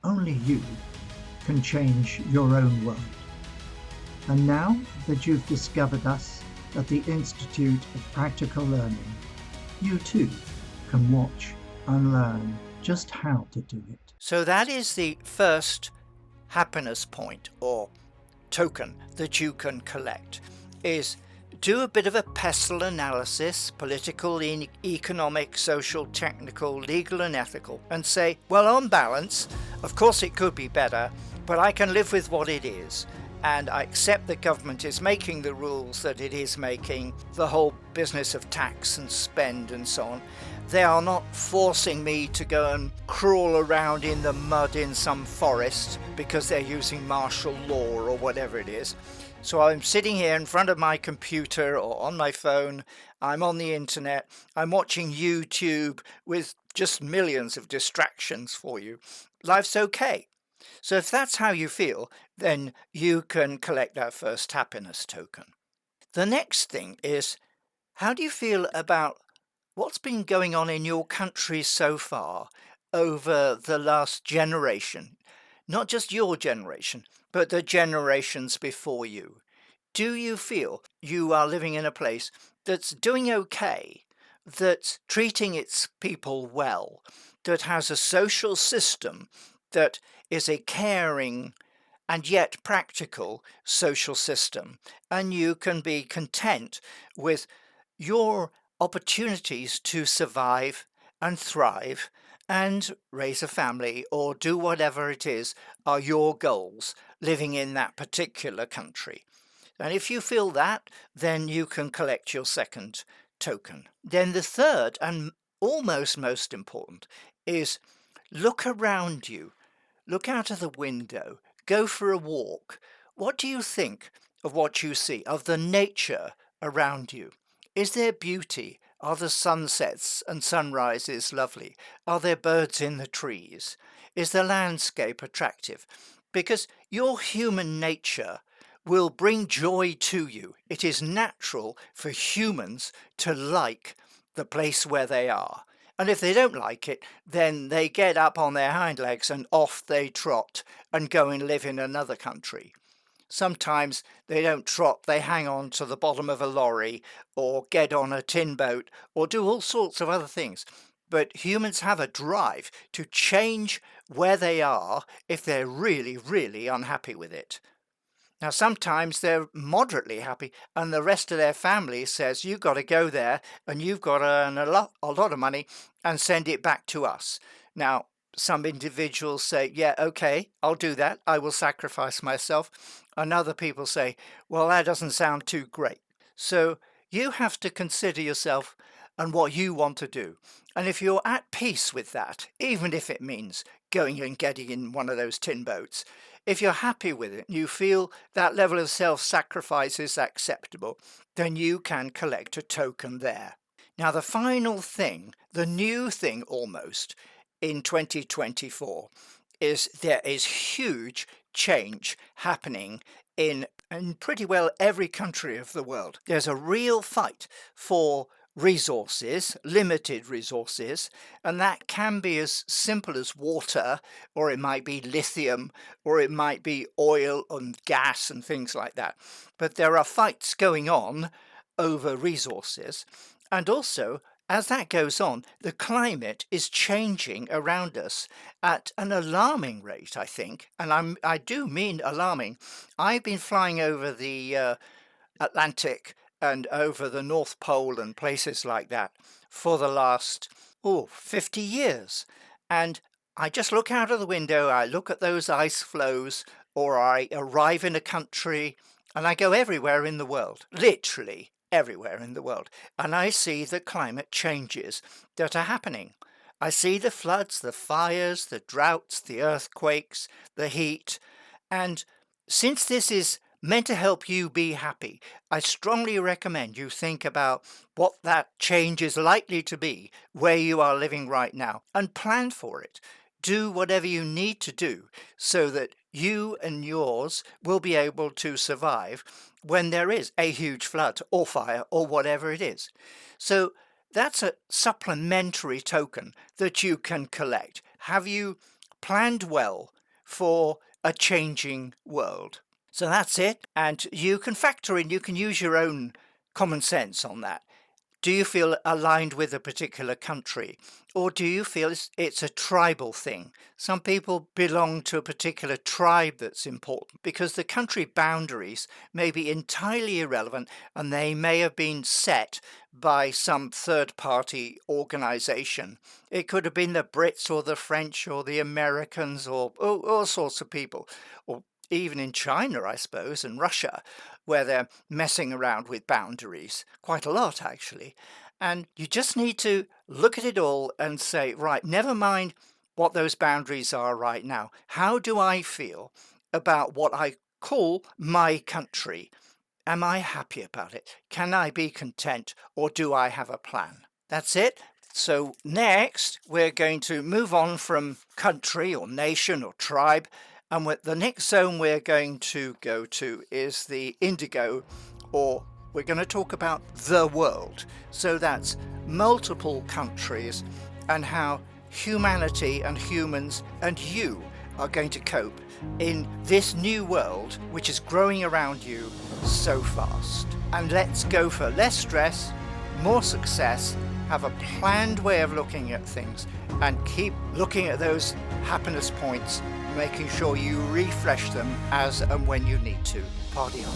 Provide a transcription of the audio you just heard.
only you can change your own world. And now that you've discovered us at the Institute of Practical Learning, you too can watch and learn just how to do it. So that is the first happiness point or token that you can collect, is do a bit of a pestle analysis, political, economic, social, technical, legal and ethical, and say, well, on balance, of course it could be better, but I can live with what it is. And I accept the government is making the rules that it is making, the whole business of tax and spend and so on. They are not forcing me to go and crawl around in the mud in some forest because they're using martial law or whatever it is. So I'm sitting here in front of my computer or on my phone, I'm on the internet, I'm watching YouTube with just millions of distractions for you. Life's okay. So if that's how you feel, then you can collect that first happiness token. The next thing is, how do you feel about what's been going on in your country so far over the last generation? Not just your generation, but the generations before you. Do you feel you are living in a place that's doing okay, that's treating its people well, that has a social system that is a caring and yet practical social system, and you can be content with your opportunities to survive and thrive and raise a family or do whatever it is are your goals living in that particular country? And if you feel that, then you can collect your second token. Then the third and almost most important is look around you. Look out of the window, go for a walk. What do you think of what you see, of the nature around you? Is there beauty? Are the sunsets and sunrises lovely? Are there birds in the trees? Is the landscape attractive? Because your human nature will bring joy to you. It is natural for humans to like the place where they are. And if they don't like it, then they get up on their hind legs and off they trot and go and live in another country. Sometimes they don't trot, they hang on to the bottom of a lorry or get on a tin boat or do all sorts of other things. But humans have a drive to change where they are if they're really, really unhappy with it. Now, sometimes they're moderately happy and the rest of their family says, you've got to go there and you've got to earn a lot of money and send it back to us. Now, some individuals say, yeah, okay, I'll do that. I will sacrifice myself. And other people say, well, that doesn't sound too great. So you have to consider yourself and what you want to do. And if you're at peace with that, even if it means going and getting in one of those tin boats, if you're happy with it, you feel that level of self-sacrifice is acceptable, then you can collect a token there. Now, the final thing, the new thing almost in 2024, is there is huge change happening in pretty well every country of the world. There's a real fight for resources, limited resources, and that can be as simple as water, or it might be lithium, or it might be oil and gas and things like that. But there are fights going on over resources, and also as that goes on, the climate is changing around us at an alarming rate, I think, and I do mean alarming. I've been flying over the Atlantic and over the North Pole and places like that for the last 50 years. And I just look out of the window, I look at those ice flows, or I arrive in a country, and I go everywhere in the world, literally everywhere in the world, and I see the climate changes that are happening. I see the floods, the fires, the droughts, the earthquakes, the heat, and since this is meant to help you be happy, I strongly recommend you think about what that change is likely to be where you are living right now and plan for it. Do whatever you need to do so that you and yours will be able to survive when there is a huge flood or fire or whatever it is. So that's a supplementary token that you can collect. Have you planned well for a changing world. So that's it. And you can factor in, you can use your own common sense on that. Do you feel aligned with a particular country? Or do you feel it's a tribal thing? Some people belong to a particular tribe that's important because the country boundaries may be entirely irrelevant and they may have been set by some third-party organization. It could have been the Brits or the French or the Americans or all sorts of people, or even in China, I suppose, and Russia, where they're messing around with boundaries quite a lot, actually. And you just need to look at it all and say, right, never mind what those boundaries are right now. How do I feel about what I call my country? Am I happy about it? Can I be content, or do I have a plan? That's it. So next, we're going to move on from country or nation or tribe. And the next zone we're going to go to is the indigo, or we're going to talk about the world. So that's multiple countries and how humanity and humans and you are going to cope in this new world, which is growing around you so fast. And let's go for less stress, more success, have a planned way of looking at things, and keep looking at those happiness points, making sure you refresh them as and when you need to. Party on.